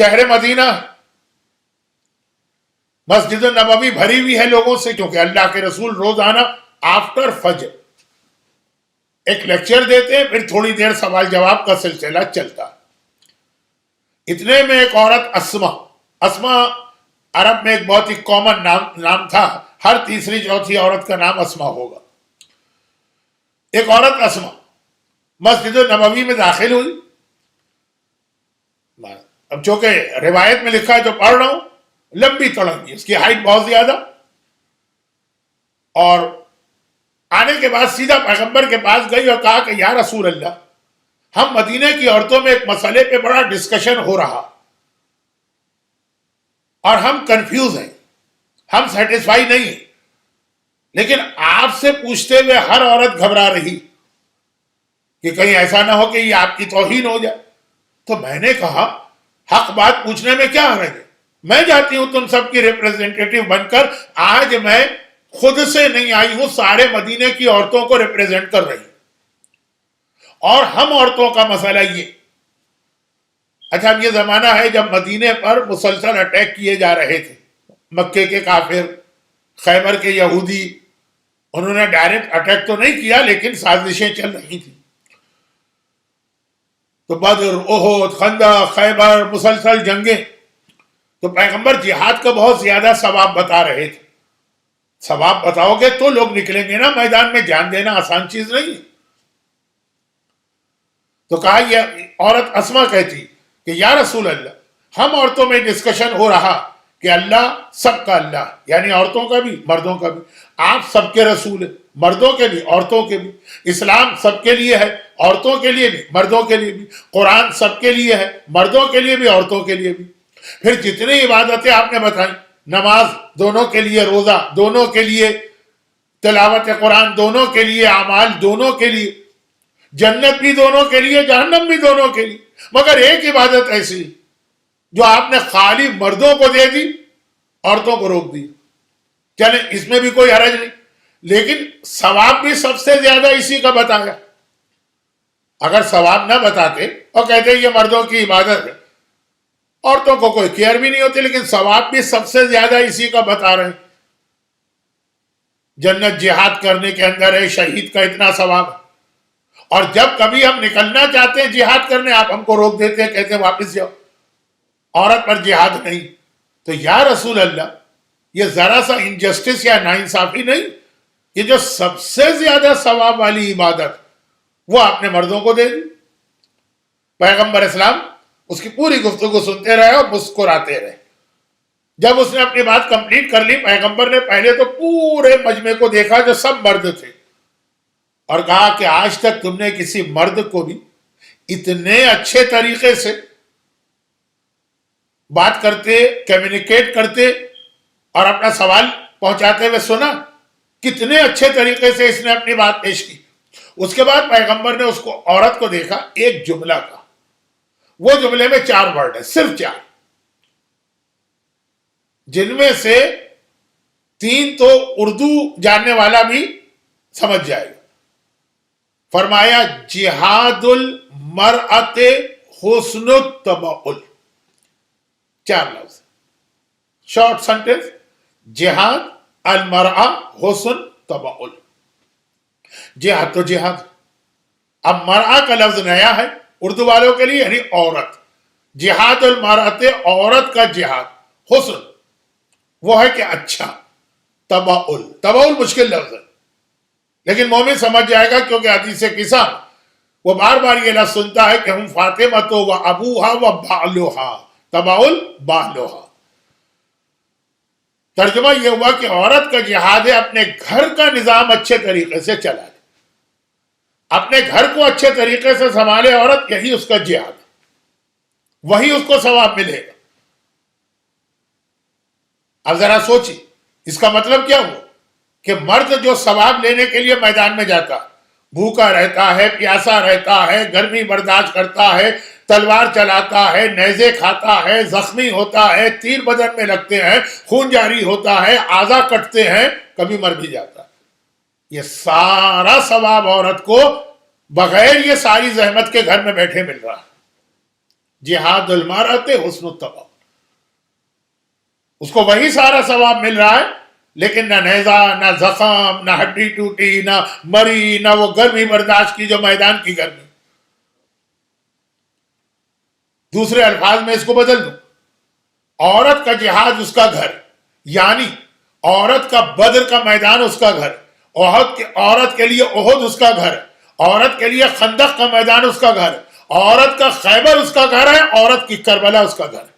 شہر مدینہ مسجد النبوی بھری ہوئی ہے لوگوں سے، کیونکہ اللہ کے رسول روزانہ آفٹر فجر ایک لیکچر دیتے ہیں، پھر تھوڑی دیر سوال جواب کا سلسلہ چلتا۔ اتنے میں ایک عورت اسما عرب میں ایک بہت ہی کامن نام تھا، ہر تیسری چوتھی عورت کا نام اسما ہوگا۔ ایک عورت اسما مسجد النبوی میں داخل ہوئی۔ اب چونکہ روایت میں لکھا ہے جو پڑھ رہا ہوں، لمبی تڑنگی، اس کی ہائٹ بہت زیادہ، اور آنے کے بعد سیدھا پیغمبر کے پاس گئی اور کہا کہ یا رسول اللہ، ہم مدینہ کی عورتوں میں ایک مسئلے پہ بڑا ڈسکشن ہو رہا اور ہم کنفیوز ہیں، ہم سیٹسفائی نہیں ہیں، لیکن آپ سے پوچھتے ہوئے ہر عورت گھبرا رہی کہ کہیں ایسا نہ ہو کہ یہ آپ کی توہین ہو جائے۔ تو میں نے کہا حق بات پوچھنے میں کیا حرج ہے، میں جاتی ہوں تم سب کی ریپریزنٹیٹیو بن کر، آج میں خود سے نہیں آئی ہوں، سارے مدینے کی عورتوں کو ریپریزنٹ کر رہی ہوں، اور ہم عورتوں کا مسئلہ یہ۔ اچھا، اب یہ زمانہ ہے جب مدینے پر مسلسل اٹیک کیے جا رہے تھے، مکے کے کافر، خیبر کے یہودی، انہوں نے ڈائریکٹ اٹیک تو نہیں کیا لیکن سازشیں چل رہی تھیں۔ تو بدر، احد، خندق، خیبر، مسلسل جنگیں، تو پیغمبر جہاد کا بہت زیادہ ثواب بتا رہے تھے۔ ثواب بتاؤ گے تو لوگ نکلیں گے نا میدان میں، جان دینا آسان چیز نہیں ہے۔ تو کہا، یہ عورت اسما کہتی کہ یا رسول اللہ، ہم عورتوں میں ڈسکشن ہو رہا کہ اللہ سب کا اللہ، یعنی عورتوں کا بھی مردوں کا بھی، آپ سب کے رسول ہیں، مردوں کے بھی عورتوں کے بھی، اسلام سب کے لیے ہے، عورتوں کے لیے بھی مردوں کے لیے بھی، قرآن سب کے لیے ہے، مردوں کے لیے بھی عورتوں کے لیے بھی۔ پھر جتنی عبادتیں آپ نے بتائیں، نماز دونوں کے لیے، روزہ دونوں کے لیے، تلاوت قرآن دونوں کے لیے، اعمال دونوں کے لیے، جنت بھی دونوں کے لیے، جہنم بھی دونوں کے لیے، مگر ایک عبادت ایسی جو آپ نے خالی مردوں کو دے دی، عورتوں کو روک دی۔ چلیں اس میں بھی کوئی حرج نہیں، لیکن ثواب بھی سب سے زیادہ اسی کا بتایا۔ اگر ثواب نہ بتاتے اور کہتے یہ مردوں کی عبادت ہے، عورتوں کو کوئی کیئر بھی نہیں ہوتی، لیکن ثواب بھی سب سے زیادہ اسی کا بتا رہے ہیں۔ جنت جہاد کرنے کے اندر ہے، شہید کا اتنا ثواب ہے، اور جب کبھی ہم نکلنا چاہتے ہیں جہاد کرنے، آپ ہم کو روک دیتے ہیں، کہتے ہیں واپس جاؤ، عورت پر جہاد نہیں۔ تو یا رسول اللہ، یہ ذرا سا انجسٹس یا ناانصافی نہیں؟ یہ جو سب سے زیادہ ثواب والی عبادت وہ آپ نے مردوں کو دے دی۔ پیغمبر اسلام اس کی پوری گفتگو سنتے رہے اور مسکراتے رہے۔ جب اس نے اپنی بات کمپلیٹ کر لی، پیغمبر نے پہلے تو پورے مجمع کو دیکھا جو سب مرد تھے، اور کہا کہ آج تک تم نے کسی مرد کو بھی اتنے اچھے طریقے سے بات کرتے، کمیونیکیٹ کرتے اور اپنا سوال پہنچاتے ہوئے سنا؟ کتنے اچھے طریقے سے اس نے اپنی بات پیش کی۔ اس کے بعد پیغمبر نے اس کو، عورت کو دیکھا، ایک جملہ کا، وہ جملے میں 4 ورڈ ہے، صرف 4، جن میں سے 3 تو اردو جاننے والا بھی سمجھ جائے گا۔ فرمایا جہاد المرأۃ حسن التبعل، 4 لفظ، شارٹ سنٹینس، جہاد المرأہ حسن تبعل۔ جہاد تو جہاد، اب مرأہ کا لفظ نیا ہے اردو والوں کے لیے، یعنی عورت۔ جہاد المرأۃ، عورت کا جہاد، حسن وہ ہے کہ اچھا، تبعل، تبعل مشکل لفظ ہے لیکن مومن سمجھ جائے گا، کیونکہ حدیث قصہ وہ بار بار یہ لفظ سنتا ہے کہ ہم فاطمہ و ابوہا و بالوہا، تبعل بالوہا۔ ترجمہ یہ ہوا کہ عورت کا جہاد ہے اپنے گھر کا نظام اچھے طریقے سے چلا لے، اپنے گھر کو اچھے طریقے سے سنبھالے عورت، یہی اس کا جہاد ہے، وہی اس کو ثواب ملے گا۔ اب ذرا سوچی، اس کا مطلب کیا ہوا کہ مرد جو ثواب لینے کے لیے میدان میں جاتا، بھوکا رہتا ہے، پیاسا رہتا ہے، گرمی برداشت کرتا ہے، تلوار چلاتا ہے، نیزے کھاتا ہے، زخمی ہوتا ہے، تیر بدن میں لگتے ہیں، خون جاری ہوتا ہے، اعضا کٹتے ہیں، کبھی مر بھی جاتا ہے، یہ سارا ثواب عورت کو بغیر یہ ساری زحمت کے گھر میں بیٹھے مل رہا ہے۔ جہاد المرأۃ حسن التبع، اس کو وہی سارا ثواب مل رہا ہے، لیکن نہ نیزہ، نہ زخم، نہ ہڈی ٹوٹی، نہ مری، نہ وہ گرمی برداشت کی جو میدان کی گرمی۔ دوسرے الفاظ میں اس کو بدل دوں، عورت کا جہاد اس کا گھر، یعنی عورت کا بدر کا میدان اس کا گھر، عورت کے لیے احد اس کا گھر، عورت کے لیے خندق کا میدان اس کا گھر، عورت کا خیبر اس کا گھر ہے، عورت کی کربلا اس کا گھر ہے۔